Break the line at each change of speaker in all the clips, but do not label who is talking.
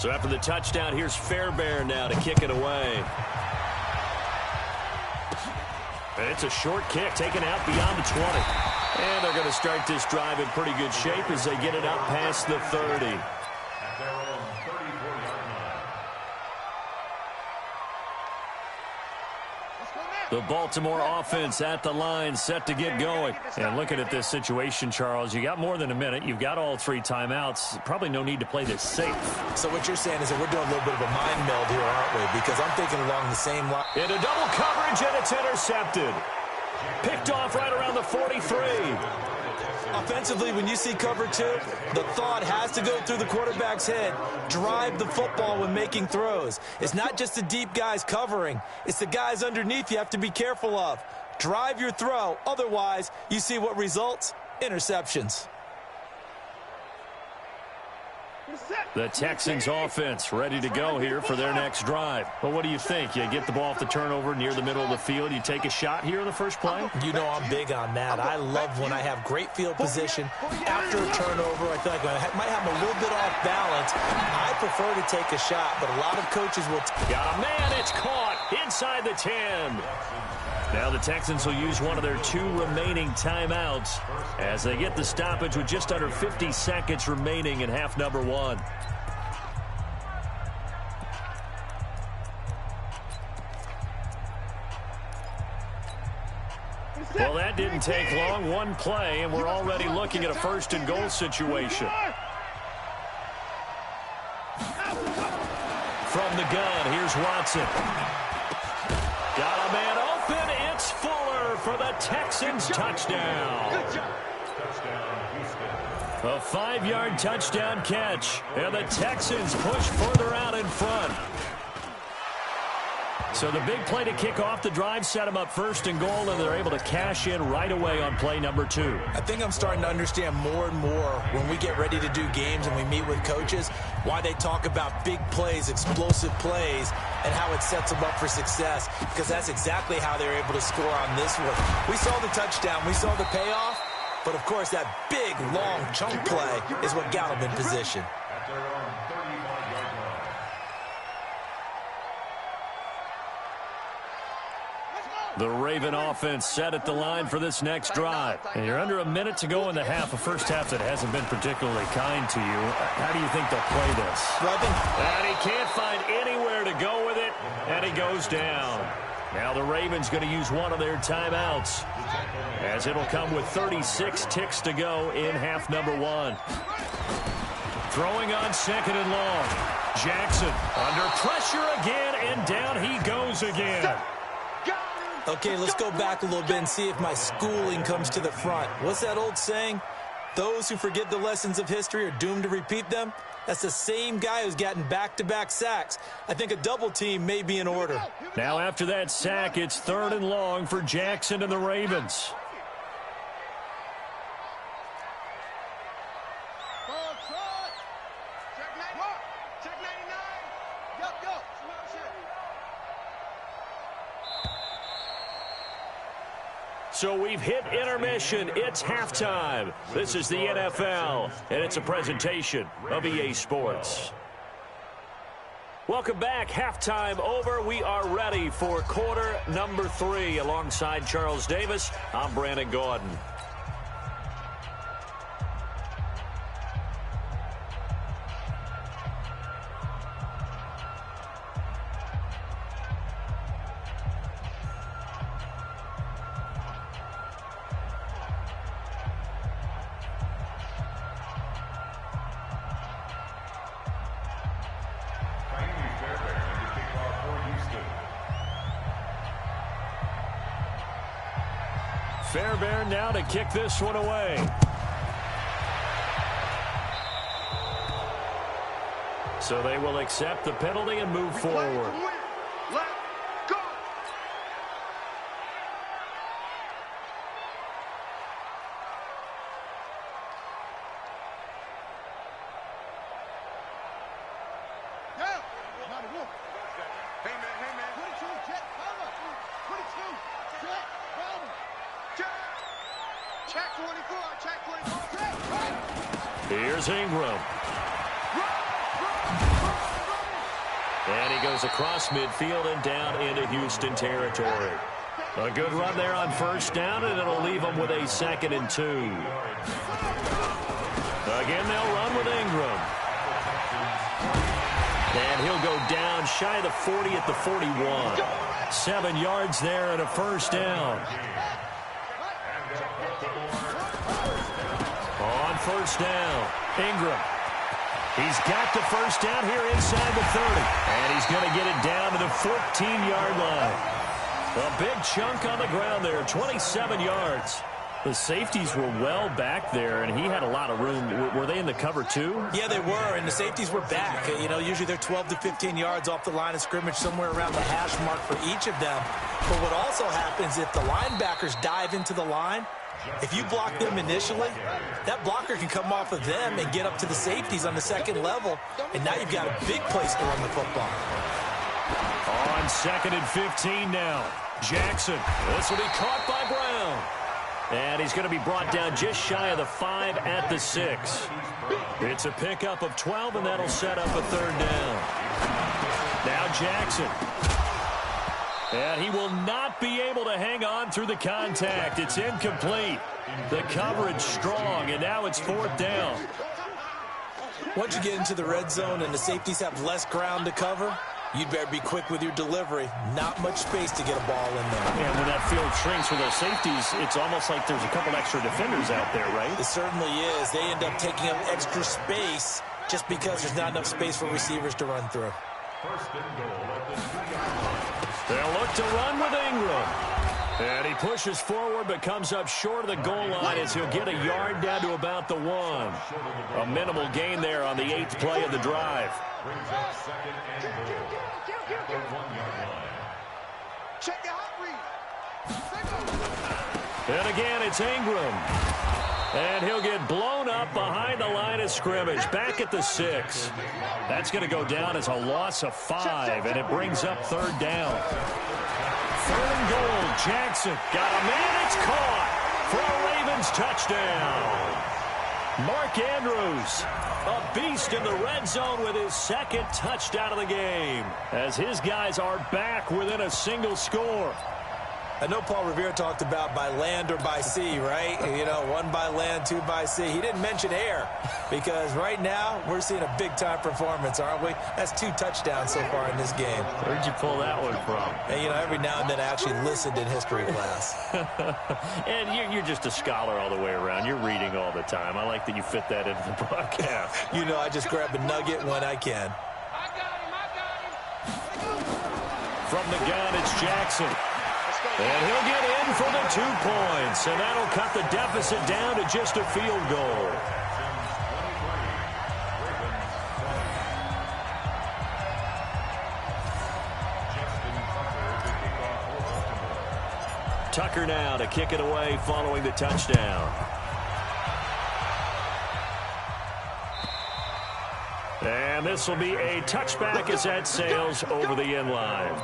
So after the touchdown, here's Fairbairn now to kick it away. And it's a short kick taken out beyond the 20. And they're going to start this drive in pretty good shape as they get it out past the 30. The Baltimore offense at the line, set to get going. And looking at this situation, Charles, you got more than a minute. You've got all 3 timeouts. Probably no need to play this safe.
So what you're saying is that we're doing a little bit of a mind meld here, aren't we? Because I'm thinking along the same line.
Into double coverage, and it's intercepted. Picked off right around the 43.
Offensively, when you see cover 2, the thought has to go through the quarterback's head. Drive the football when making throws. It's not just the deep guys covering. It's the guys underneath you have to be careful of. Drive your throw. Otherwise, you see what results? Interceptions.
The Texans offense ready to go here for their next drive. Well, what do you think? You get the ball off the turnover near the middle of the field. You take a shot here in the first play?
You know I'm big on that. I love when I have great field position. After a turnover, I feel like I might have a little bit off balance. I prefer to take a shot, but a lot of coaches will.
Got a man. It's caught inside the 10. Now the Texans will use one of their 2 remaining timeouts as they get the stoppage with just under 50 seconds remaining in half number 1. Well, that didn't take long. 1 play, and we're already looking at a 1st and goal situation. From the gun, here's Watson. Got a man open. It's Fuller for the Texans touchdown. A 5-yard touchdown catch. And the Texans push further out in front. So the big play to kick off the drive set them up 1st and goal, and they're able to cash in right away on play number 2.
I think I'm starting to understand more and more when we get ready to do games and we meet with coaches why they talk about big plays, explosive plays, and how it sets them up for success, because that's exactly how they're able to score on this one. We saw the touchdown. We saw the payoff. But, of course, that big, long chunk play is what got them in position.
The Raven offense set at the line for this next drive. And you're under a minute to go in the half, a first half that hasn't been particularly kind to you. How do you think they'll play this?
Well,
and he can't find anywhere to go with it, and he goes down. Now the Ravens going to use one of their timeouts, as it'll come with 36 ticks to go in half number 1. Throwing on 2nd and long. Jackson under pressure again, and down he goes again.
Okay, let's go back a little bit and see if my schooling comes to the front. What's that old saying? Those who forget the lessons of history are doomed to repeat them. That's the same guy who's gotten back-to-back sacks. I think a double team may be in order.
Now after that sack, it's 3rd and long for Jackson and the Ravens. So we've hit intermission. It's halftime. This is the NFL, and it's a presentation of EA Sports. Welcome back. Halftime over. We are ready for quarter number 3. Alongside Charles Davis, I'm Brandon Gordon. Fairbairn now to kick this one away. So they will accept the penalty and move forward. Here's Ingram. And he goes across midfield and down into Houston territory. A good run there on first down, and it'll leave them with a 2nd and 2. Again, they'll run with Ingram. And he'll go down shy of the 40 at the 41. 7 yards there and a first down. On first down, Ingram. He's got the first down here inside the 30. And he's going to get it down to the 14-yard line. A big chunk on the ground there, 27 yards. The safeties were well back there, and he had a lot of room. Were they in the cover too?
Yeah, they were, and the safeties were back. You know, usually they're 12 to 15 yards off the line of scrimmage, somewhere around the hash mark for each of them. But what also happens if the linebackers dive into the line, if you block them initially, that blocker can come off of them and get up to the safeties on the 2nd level, and now you've got a big place to run the football.
On 2nd and 15 now. Jackson. This will be caught by Brown. And he's going to be brought down just shy of the 5 at the 6. It's a pickup of 12, and that'll set up a 3rd down. Now Jackson. And he will not be able to hang on through the contact. It's incomplete. The coverage strong, and now it's 4th down.
Once you get into the red zone and the safeties have less ground to cover, you'd better be quick with your delivery. Not much space to get a ball in there.
And when that field shrinks for those safeties, it's almost like there's a couple extra defenders out there, right?
It certainly is. They end up taking up extra space just because there's not enough space for receivers to run through.
They'll look to run with Ingram. And he pushes forward but comes up short of the goal line as he'll get a yard down to about the 1. A minimal gain there on the 8th play of the drive. And again, it's Ingram. And he'll get blown up behind the line of scrimmage, back at the 6. That's going to go down as a loss of 5, and it brings up 3rd down. 3rd and goal. Jackson got a man. It's caught for a Ravens touchdown. Mark Andrews, a beast in the red zone with his 2nd touchdown of the game, as his guys are back within a single score.
I know Paul Revere talked about by land or by sea, right? You know, 1 by land, 2 by sea. He didn't mention air because right now we're seeing a big-time performance, aren't we? That's 2 touchdowns so far in this game.
Where'd you pull that one from?
And, you know, every now and then I actually listened in history class.
And you're just a scholar all the way around. You're reading all the time. I like that you fit that into the broadcast.
You know, I just grab a nugget when I can.
From the gun, it's Jackson. And he'll get in for the 2 points, and that'll cut the deficit down to just a field goal. Tucker now to kick it away following the touchdown. And this will be a touchback as that sails over the end line.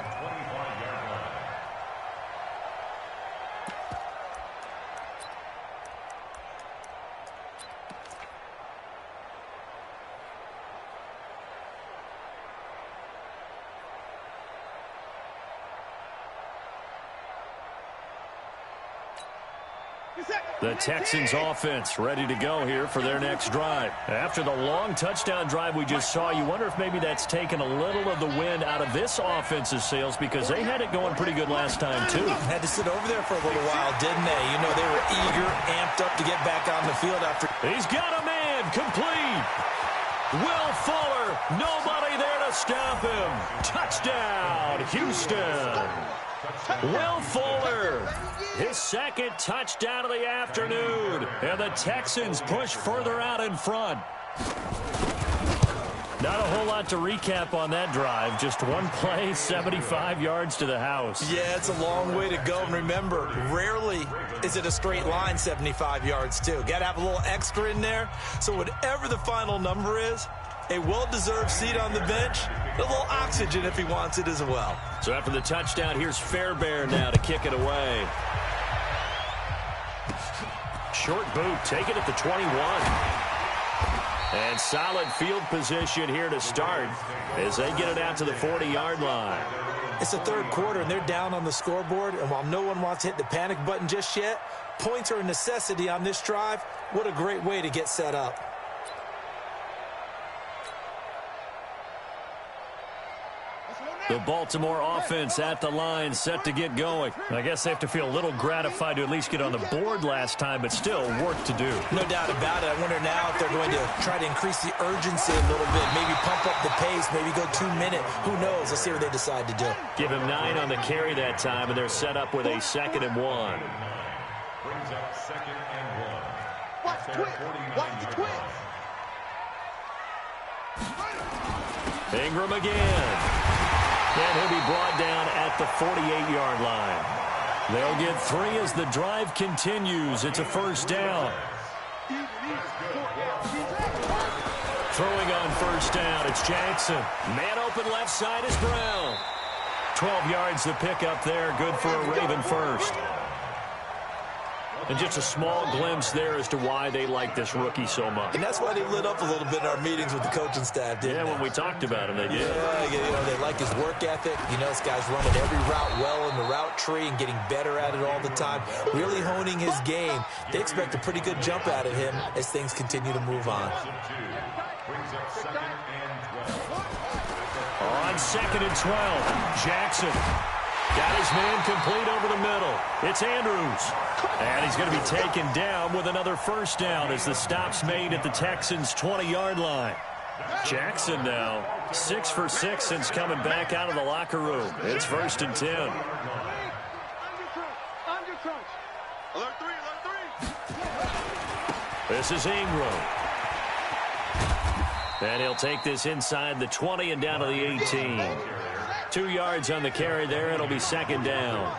The Texans offense ready to go here for their next drive. After the long touchdown drive we just saw, you wonder if maybe that's taken a little of the wind out of this offense's sails because they had it going pretty good last time too.
Had to sit over there for a little while, didn't they? You know, they were eager, amped up to get back on the field after.
He's got a man, complete. Will Fuller, nobody there to stop him. Touchdown, Houston. Will Fuller, his 2nd touchdown of the afternoon. And the Texans push further out in front. Not a whole lot to recap on that drive. Just 1 play, 75 yards to the house.
Yeah, it's a long way to go. And remember, rarely is it a straight line 75 yards, too. Got to have a little extra in there. So whatever the final number is, a well-deserved seat on the bench, a little oxygen if he wants it as well.
So after the touchdown, here's Fairbairn now to kick it away. Short boot, take it at the 21. And solid field position here to start as they get it out to the 40-yard line.
It's the third quarter, and they're down on the scoreboard. And while no one wants to hit the panic button just yet, points are a necessity on this drive. What a great way to get set up.
The Baltimore offense at the line, set to get going. I guess they have to feel a little gratified to at least get on the board last time, but still work to do.
No doubt about it. I wonder now if they're going to try to increase the urgency a little bit, maybe pump up the pace, maybe go 2 minute. Who knows? Let's see what they decide to do.
Give him 9 on the carry that time, and they're set up with a 2nd and 1.
Brings up 2nd and 1. Watch the twins. Watch the twins.
Ingram again. And he'll be brought down at the 48-yard line. They'll get 3 as the drive continues. It's a first down. Throwing on first down, it's Jackson. Man open left side is Brown. 12 yards to pick up there. Good for a Raven first. And just a small glimpse there as to why they like this rookie so much.
And that's why they lit up a little bit in our meetings with the coaching staff, didn't they?
When we talked about him, they did.
Yeah, they like his work ethic. This guy's running every route well in the route tree and getting better at it all the time, really honing his game. They expect a pretty good jump out of him as things continue to move on.
On 2nd and 12, Jackson got his man complete over the middle. It's Andrews. And he's going to be taken down with another first down as the stop's made at the Texans' 20-yard line. Jackson now 6 for 6 since coming back out of the locker room. It's 1st and 10.
Alert 3, alert 3.
This is Ingram. And he'll take this inside the 20 and down to the 18. 2 yards on the carry there. It'll be 2nd down.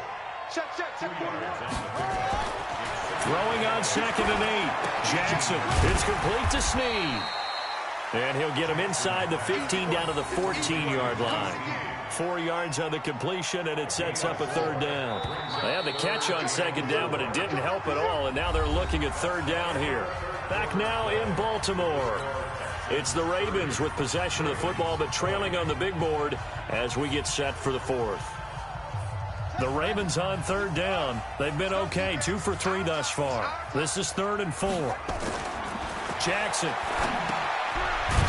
Throwing on 2nd and 8. Jackson. It's complete to Snead. And he'll get him inside the 15 down to the 14-yard line. 4 yards on the completion, and it sets up a 3rd down. They had the catch on 2nd down, but it didn't help at all, and now they're looking at 3rd down here. Back now in Baltimore. It's the Ravens with possession of the football, but trailing on the big board as we get set for the 4th. The Ravens on 3rd down. They've been okay, 2 for 3 thus far. This is 3rd and 4. Jackson.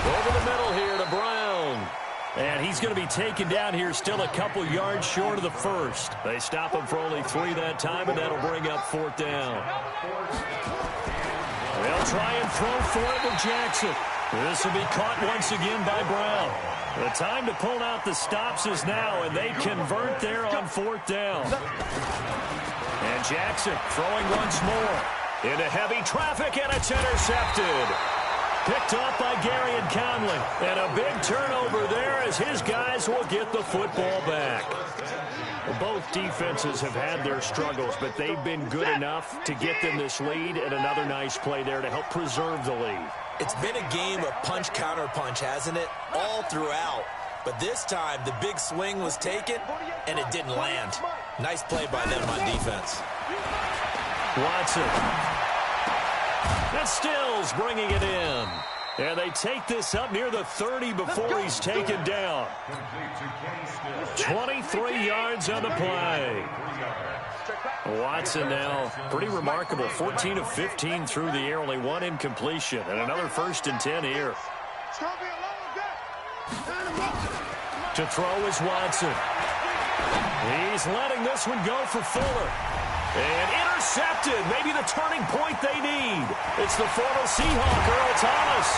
Over the middle here to Brown. And he's going to be taken down here, still a couple yards short of the first. They stop him for only 3 that time, and that'll bring up 4th down. They'll try and throw for it with Jackson. This will be caught once again by Brown. The time to pull out the stops is now, and they convert there on 4th down. And Jackson throwing once more into heavy traffic, and it's intercepted. Picked off by Gary and Conley. And a big turnover there as his guys will get the football back. Both defenses have had their struggles, but they've been good enough to get them this lead, and another nice play there to help preserve the lead.
It's been a game of punch-counter-punch, hasn't it? All throughout. But this time, the big swing was taken, and it didn't land. Nice play by them on defense.
Watson. And Stills bringing it in. And they take this up near the 30 before he's taken down. 23 yards on the play. Watson now, pretty remarkable. 14 of 15 through the air, only 1 incompletion. And another 1st and 10 here. To throw is Watson. He's letting this one go for Fuller. And intercepted, maybe the turning point they need. It's the former Seahawk, Earl Thomas.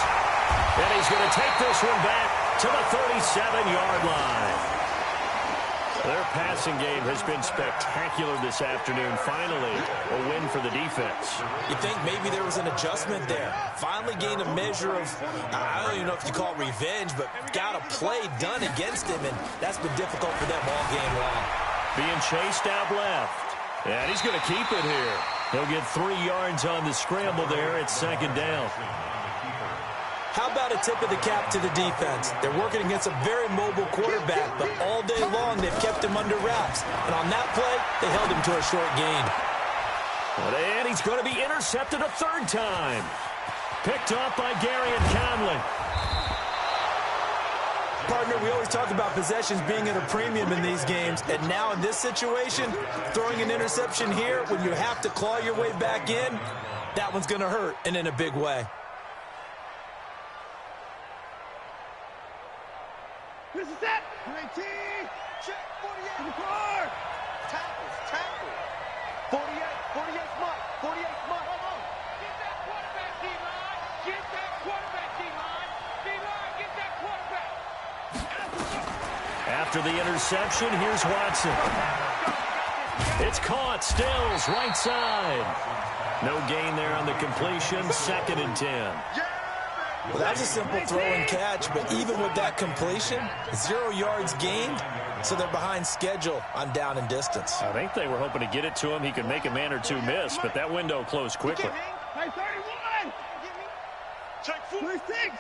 And he's going to take this one back to the 37-yard line. Their passing game has been spectacular this afternoon. Finally, a win for the defense.
You think maybe there was an adjustment there. Finally gained a measure of, I don't even know if you call it revenge, but got a play done against him, and that's been difficult for them all game long.
Being chased out left. And he's going to keep it here. He'll get 3 yards on the scramble there. It's 2nd down.
How about a tip of the cap to the defense? They're working against a very mobile quarterback, but all day long they've kept him under wraps. And on that play, they held him to a short gain.
And he's going to be intercepted a 3rd time. Picked off by Gary and Conley.
Partner, we always talk about possessions being at a premium in these games, and now in this situation, throwing an interception here when you have to claw your way back in, that one's going to hurt, and in a big way.
This is it. 19. Check. 48. In the car. Tackle. 48. 48's Mike. 48's Mike. Hold on. Get that quarterback, D-line. Get that quarterback, D-line. D-line, get that quarterback.
After the interception, here's Watson. It's caught. Stills, right side. No gain there on the completion. 2nd and 10.
Well, that's a simple throw and catch, but even with that completion, 0 yards gained, so they're behind schedule on down and distance.
I think they were hoping to get it to him. He could make a man or two miss, but that window closed quickly.
Hey, 31. Check 46.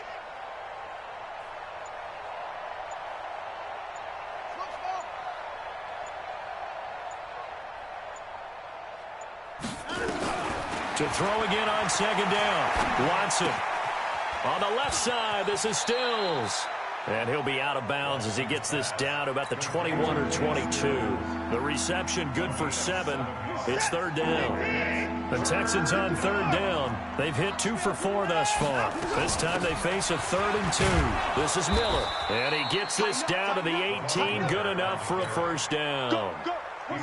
To throw again on 2nd down. Watson. On the left side, this is Stills. And he'll be out of bounds as he gets this down to about the 21 or 22. The reception good for 7. It's 3rd down. The Texans on 3rd down. They've hit 2 for 4 thus far. This time they face a 3rd and 2. This is Miller. And he gets this down to the 18. Good enough for a 1st down.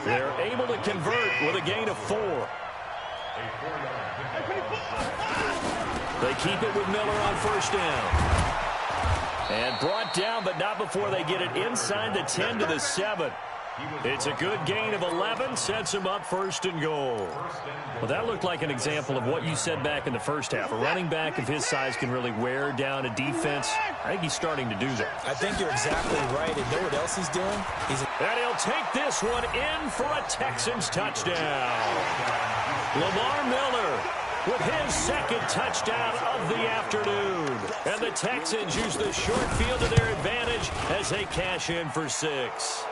They're able to convert with a gain of 4. They keep it with Miller on 1st down. And brought down, but not before they get it inside the 10 to the 7. It's a good gain of 11, sets him up 1st and goal. Well, that looked like an example of what you said back in the first half. A running back of his size can really wear down a defense. I think he's starting to do that.
I think you're exactly right. And know what else he's doing?
And he'll take this one in for a Texans touchdown. Lamar Miller with his 2nd touchdown of the afternoon. And the Texans use the short field to their advantage as they cash in for 6.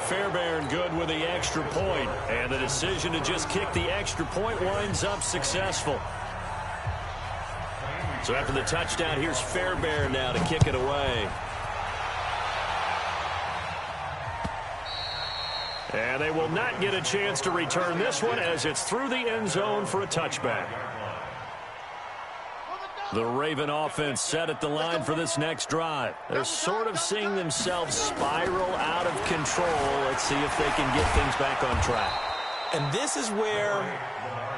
Fairbairn good with the extra point, and the decision to just kick the extra point winds up successful. So after the touchdown, here's Fairbairn now to kick it away. And they will not get a chance to return this one as it's through the end zone for a touchback. The Raven offense set at the line for this next drive. They're sort of seeing themselves spiral out of control. Let's see if they can get things back on track.
And this is where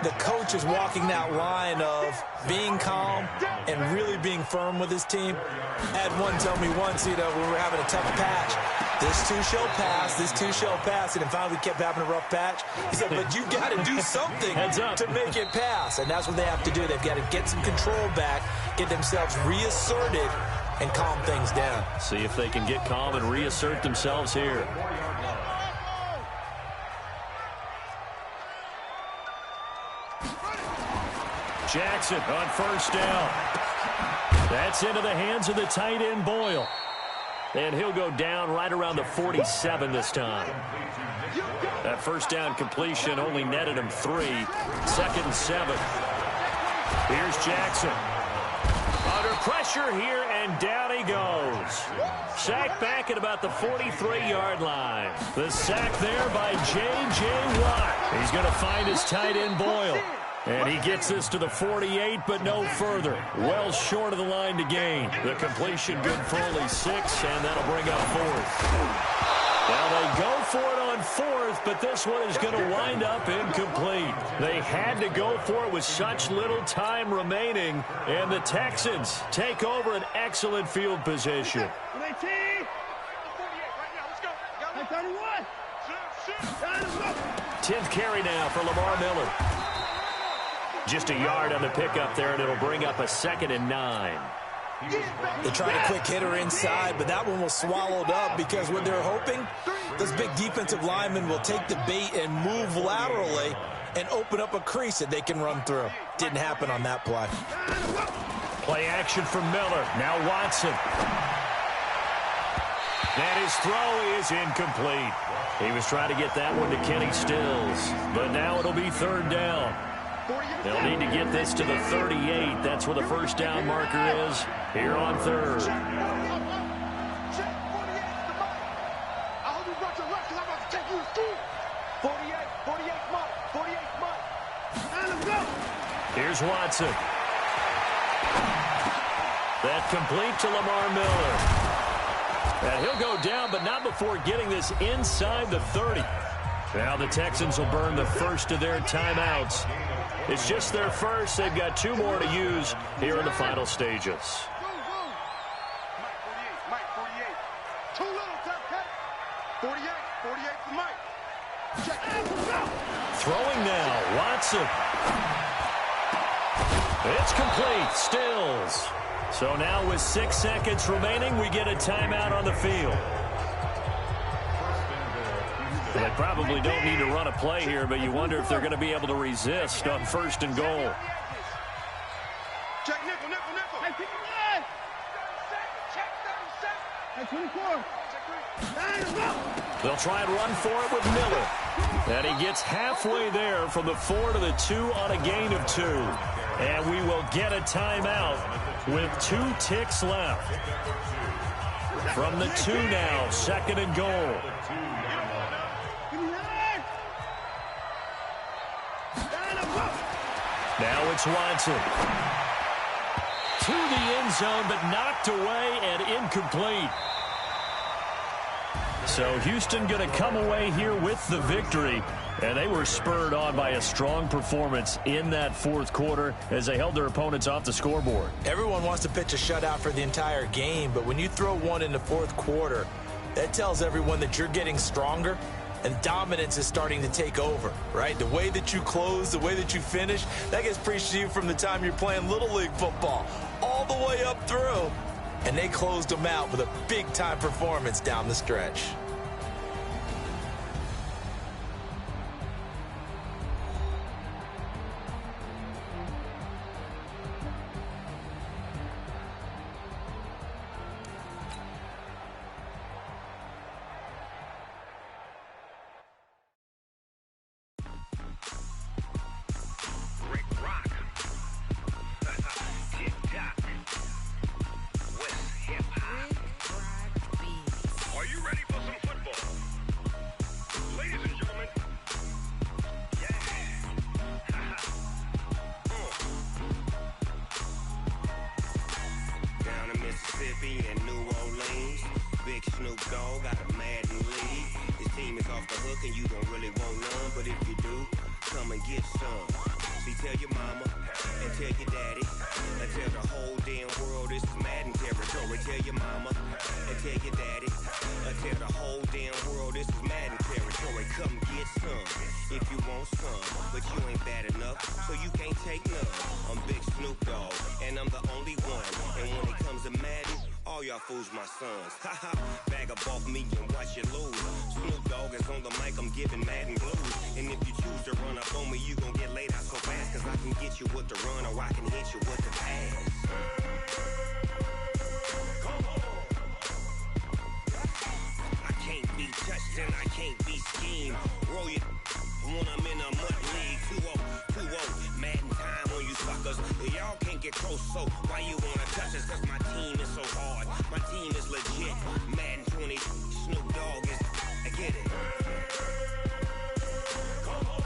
the coach is walking that line of being calm and really being firm with his team. I had one tell me once, when we were having a tough patch, this too shall pass, this too shall pass, and then finally we kept having a rough patch. He said, but you got to do something to make it pass, and that's what they have to do. They've got to get some control back, get themselves reasserted, and calm things down.
See if they can get calm and reassert themselves here. Jackson on 1st down. That's into the hands of the tight end, Boyle. And he'll go down right around the 47 this time. That 1st down completion only netted him 3. 2nd and 7. Here's Jackson. Under pressure here, and down he goes. Sack back at about the 43-yard line. The sack there by J.J. Watt. He's going to find his tight end, Boyle. And he gets this to the 48, but no further. Well short of the line to gain. The completion good for only 6, and that'll bring up 4th. Now they go for it on 4th, but this one is going to wind up incomplete. They had to go for it with such little time remaining, and the Texans take over an excellent field position. 10th carry now for Lamar Miller. Just a yard on the pickup there, and it'll bring up a 2nd and 9.
They tried a quick hitter inside, but that one was swallowed up because what they're hoping, those big defensive linemen will take the bait and move laterally and open up a crease that they can run through. Didn't happen on that play.
Play action from Miller. Now Watson. And his throw is incomplete. He was trying to get that one to Kenny Stills, but now it'll be 3rd down. They'll need to get this to the 38. That's where the first down marker is here on third. Here's Watson. That complete to Lamar Miller. And he'll go down, but not before getting this inside the 30. Now the Texans will burn the first of their timeouts. It's just their first. They've got 2 more to use here in the final stages.
Mike, 48. Too little, tough cut. 48 for Mike. Check.
Throwing now, Watson. It's complete, Stills. So now with 6 seconds remaining, we get a timeout on the field. They probably don't need to run a play here, but you wonder if they're going to be able to resist on 1st and goal.
Check nickel. Hey, 59. Check 37. Hey, 24.
They'll try and run for it with Miller. And he gets halfway there from the 4 to the 2 on a gain of 2. And we will get a timeout with 2 ticks left. From the 2 now, 2nd and goal. Now it's Watson. To the end zone, but knocked away and incomplete. So Houston going to come away here with the victory. And they were spurred on by a strong performance in that 4th quarter as they held their opponents off the scoreboard.
Everyone wants to pitch a shutout for the entire game, but when you throw one in the 4th quarter, that tells everyone that you're getting stronger and dominance is starting to take over, right? The way that you close, the way that you finish, that gets preached to you from the time you're playing Little League football all the way up through. And they closed them out with a big-time performance down the stretch.
Fools my sons. Haha, bag up off me and watch you lose. Snoop Dogg is on the mic, I'm giving Madden blues. And if you choose to run up on me, you gon' get laid out so fast. Cause I can get you with the run or I can hit you with the pass. Come on. I can't be touched and I can't be schemed. Roll you when I'm in a mud league. 2-0, Madden time on you suckers. Y'all can't get close, so why you wanna touch us? Cause my team is so hard. My team is legit. Madden 20, Snoop Dogg is. I get it. Come on.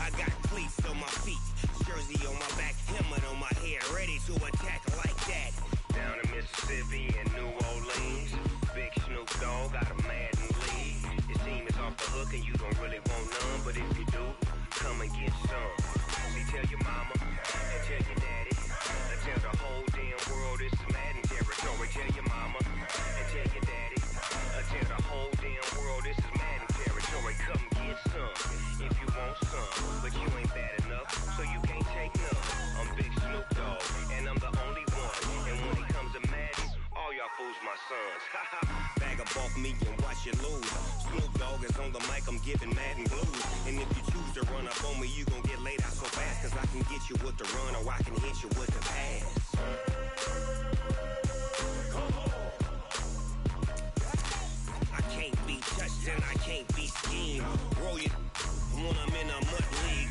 I got cleats on my feet, jersey on my back, helmet on my head, ready to attack like that. Down in Mississippi and New Orleans, big Snoop Dogg got a Madden league. Your team is off the hook and you don't really want none, but if you do, come and get some. See, tell your mama and tell your daddy, and tell the whole damn world this is Madden territory. Tell your mama and tell your daddy, and tell the whole damn world this is Madden territory. Come get some if you want some, but you ain't bad enough, so you can't take none. I'm Big Snoop Dogg, and I'm the only one. And when it comes to Madden, all y'all fools my sons. Bag up off me and watch you lose. Snoop Dogg is on the mic, I'm giving Madden blues. And if you choose to run up on me, you gon' get laid out so fast. Cause I can get you with the run or I can hit you with the pass. Come on. I can't be touched and I can't be schemed. Roll you when I'm in a mud league.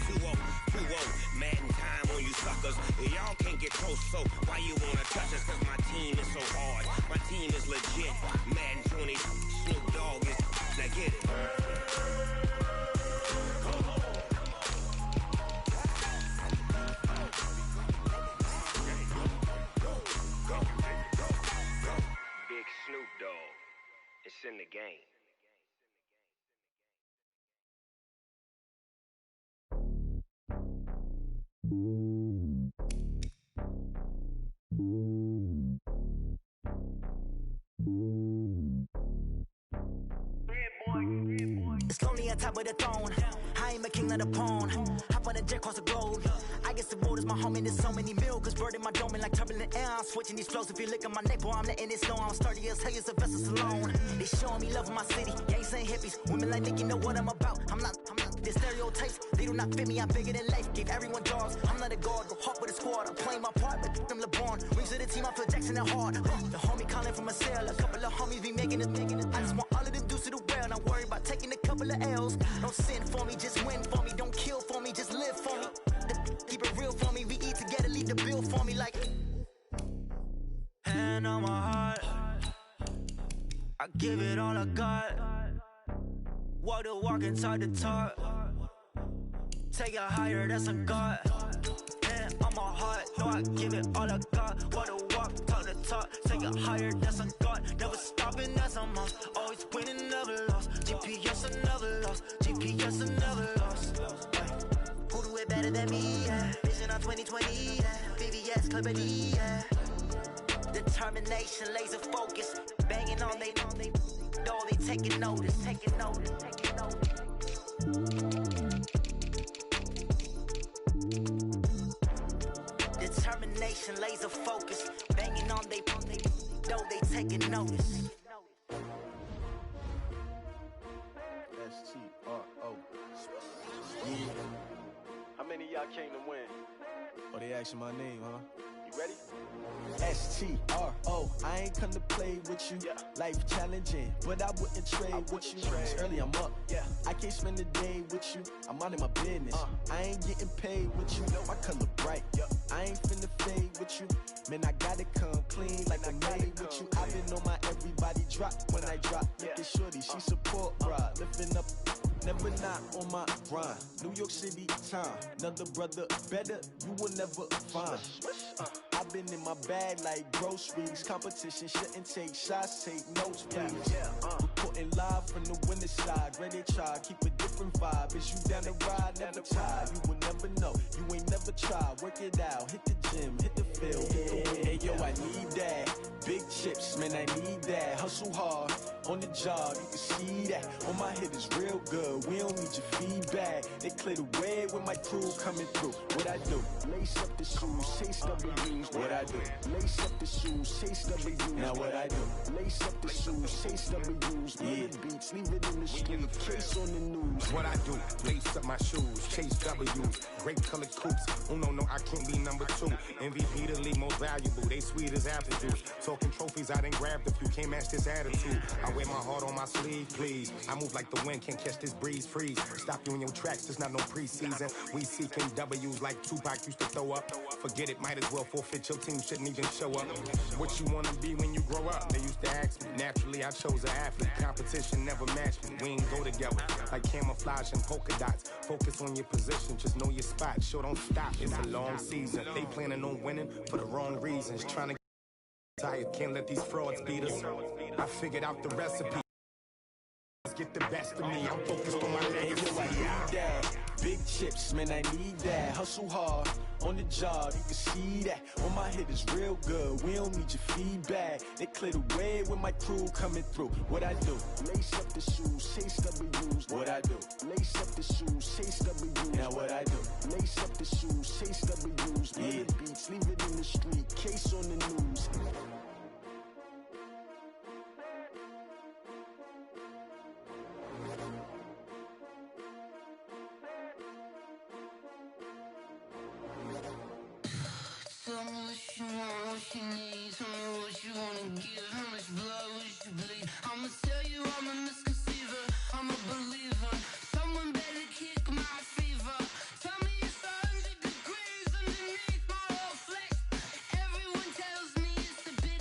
in the game.
It's lonely on top of the throne. I ain't a king of the pawn. Hop on a jet across the globe. I guess the world is my home and there's so many milkers birding my dome and like turbulent air. I'm switching these flows. If you look at my neck, boy, I'm letting it snow. I'm sturdy as hell, it's a vessel alone. They showing me love in my city. Gangs ain't hippies. Women like Nick, you know what I'm about. I'm not. The stereotypes, they do not fit me. I'm bigger than life. Gave everyone jobs. I'm not a guard. Go hard with a squad. I'm playing my part, but them LeBron. Rings to the team. I feel Jackson and hard. The homie calling from a cell. A couple of homies be making it. I just want all of them dudes to the well. Not worry about taking a couple of L's. Don't sin for me, just win for me. Don't kill for me, just live for me. Keep it real for me. We eat together, leave the bill for me like. Hand on my heart, I give it all I got. Walk the walk and talk the talk. Take it higher, that's a God. Hand on my heart, no, I give it all I got. Walk the walk, talk the talk. Take it higher, that's a God. Never stopping, that's a must. Always winning, never lost. GPS, I never lost. GPS, I never lost. Who do it better than me? Yeah. Vision on 2020, yeah. VVS, Clipper D, yeah. Determination, laser focus. Banging on they door, they taking notice. Taking notice, taking notice. Determination, laser focus. Banging on they door, they taking notice.
S-T-R-O. Yeah. How many of y'all came to win? Oh, they asking my name, huh? You ready? S-T-R-O. I ain't come to play with you. Yeah. Life challenging, but I wouldn't trade with you. It's early, I'm up. Yeah. I can't spend the day with you. I'm out in my business. I ain't getting paid with you. My color bright. Yeah. I ain't finna fade with you. Man, I gotta come clean like I made with you. I've been on my everybody drop when I drop. Look at shorty, she support, bruh. Lifting up. Never not on my grind. New York City time. Another brother better, you will never find. I've been in my bag like groceries. Competition shouldn't take shots, take notes, please. Reporting live from the winter side. Ready to try, keep a different vibe. Is you down the ride, never tired. You will never know, you ain't never tried. Work it out, hit the gym, hit the field, hit the win. Hey yo, I need that. Big chips, man, I need that. Hustle hard, on the job, you can see that. On my hit is real good, we don't need your feedback. They clear the way with my crew coming through. What I do? Lace up the shoes, chase W's. What I do? Lace up the shoes, chase W's. Now what I do? Lace up the shoes, chase W's. Yeah, beats, leave it in the street, case on the news.
What I do? Lace up my shoes, chase W's. Great colored coops. Oh no, I can't be number 2. MVP the league most valuable. They sweet as apple juice. Talking trophies, I done grabbed a few. Can't match this attitude. I wear my heart on my sleeve, please. I move like the wind, can't catch this breeze, freeze. Stop you in your tracks, there's not no preseason. We seeking W's like Tupac used to throw up. Forget it, might as well forfeit, your team shouldn't even show up. What you wanna be when you grow up? They used to ask me. Naturally, I chose an athlete. Competition never matched me. We ain't go together like camouflage and polka dots. Focus on your position, just know your spot. Sure, don't stop, it's a long season. They planning on winning for the wrong reasons. Trying to get tired, can't let these frauds beat us. I figured out the recipe. Let's get the best of me, I'm focused on my legacy.
I need that. Big chips, man, I need that. Hustle hard, on the job, you can see that. On my hit is real good, we don't need your feedback. They clear the way with my crew coming through. What I do? Lace up the shoes, chase W's. What I do? Lace up the shoes, chase W's. Now what I do? Lace up the shoes, chase W's. Yeah, beats, leave it in the street, case on the news.
Tell me what you want, what you need. Tell me what you wanna give. How much blood would you bleed? I'ma tell you I'm a misconceiver. I'm a believer. Someone better kick my fever. Tell me it's 100 degrees underneath my whole flesh. Everyone tells me it's a bit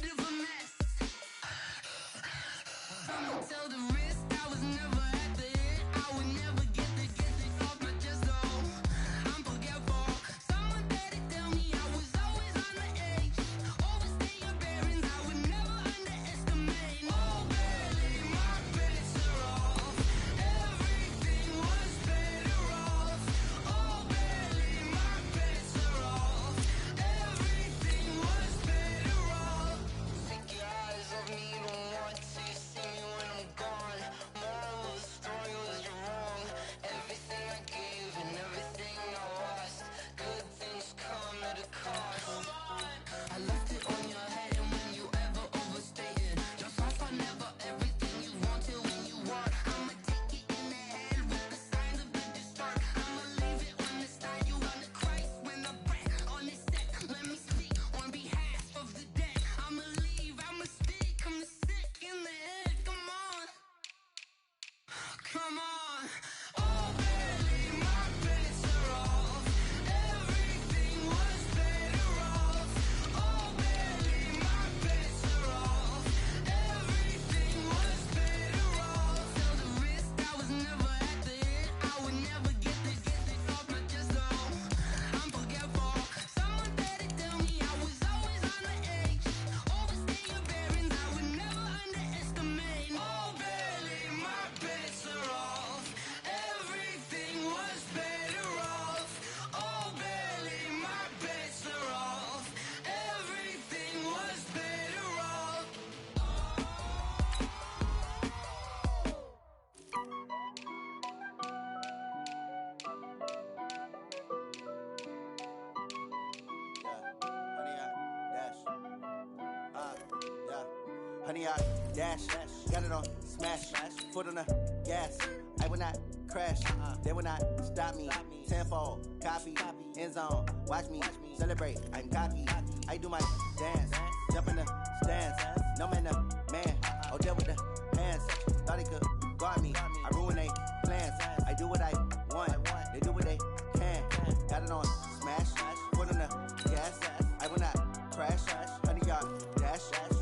100 yard dash. Got it on smash. Foot on the gas. I will not crash. They will not stop me. Tenfold, copy, end zone. Watch me celebrate. I'm cocky. I do my dance. Jump in the stands. No man, no man. Oh, deal with the hands. Thought he could guard me. I ruin they plans. I do what I want. They do what they can. Got it on smash. Foot on the gas. I will not crash. 100 yard dash.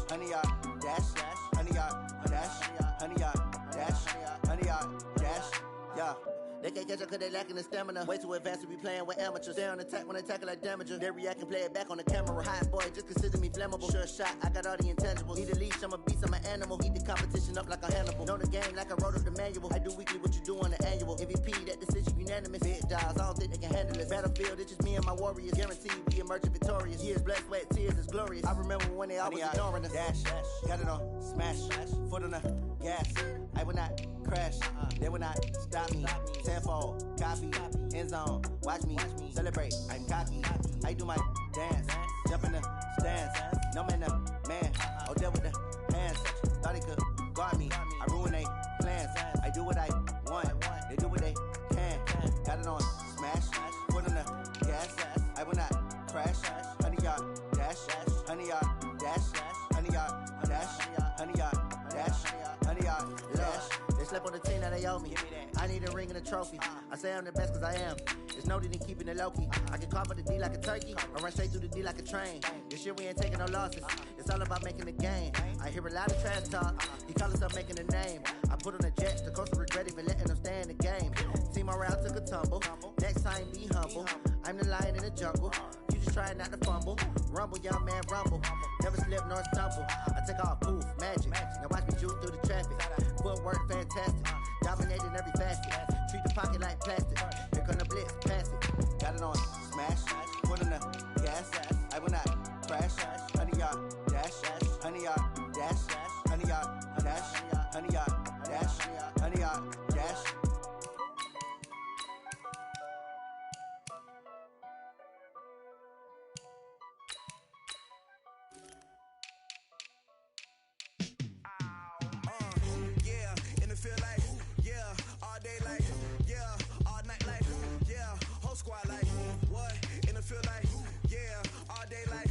100 yard dash. 100 yard dash. 100 yard dash. 100 yard dash. Yeah. They can't catch up cause they lacking the stamina. Way too advanced to be playing with amateurs. Stay on attack when they tackle like damager. They react and play it back on the camera. Hot boy, just consider me flammable. Sure shot, I got all the intangibles. Need a leash, I'm a beast, I'm an animal. Heat the competition up like a Hannibal. Know the game like I wrote up the manual. I do weekly what you do on the annual. MVP, that decision unanimous. Big dials, I don't think they can handle it. Battlefield, it's just me and my warriors. Guaranteed we emerging victorious. Years, blood, sweat, tears, is glorious. I remember when they always ignoring us. Dash, got it on smash. Foot on the gas. I will not crash. They will not stop me. Tenfold, copy, end zone. Watch me celebrate. I'm cocky. I do my dance. Jump in the stands. No man, no man. Oh, deal with the hands. Thought he could guard me. I ruin they plans. I do what I want. They do what they can. Got it on smash. Foot on the gas. I will not crash. 100 yard dash. 100 yard dash. 100 yard dash. 100 yard dash. 100 yard dash. They slept on the team that they owe me. I need a ring and a trophy. I say I'm the best cause I am. It's noted in keeping it low-key. I can carve up the D like a turkey or run straight through the D like a train. This year we ain't taking no losses. It's all about making the game. I hear a lot of trash talk. He call himself making a name. I put on the jet. The coach will regret even letting them stay in the game. Team around took a tumble. Next time be humble. I'm the lion in the jungle. You just trying not to fumble. Rumble, young man, rumble. Never slip nor stumble. I take off poof, magic. Now watch me shoot through the traffic. Footwork fantastic. Dominating every facet. Treat the pocket like plastic. Here come the blitz, pass it. Got it on smash. Foot on the gas. I will not crash. 100 yard dash. 100 yard dash. 100 yard dash. 100 yard dash. 100 yard dash.
Squad like what? In the field like yeah, all day like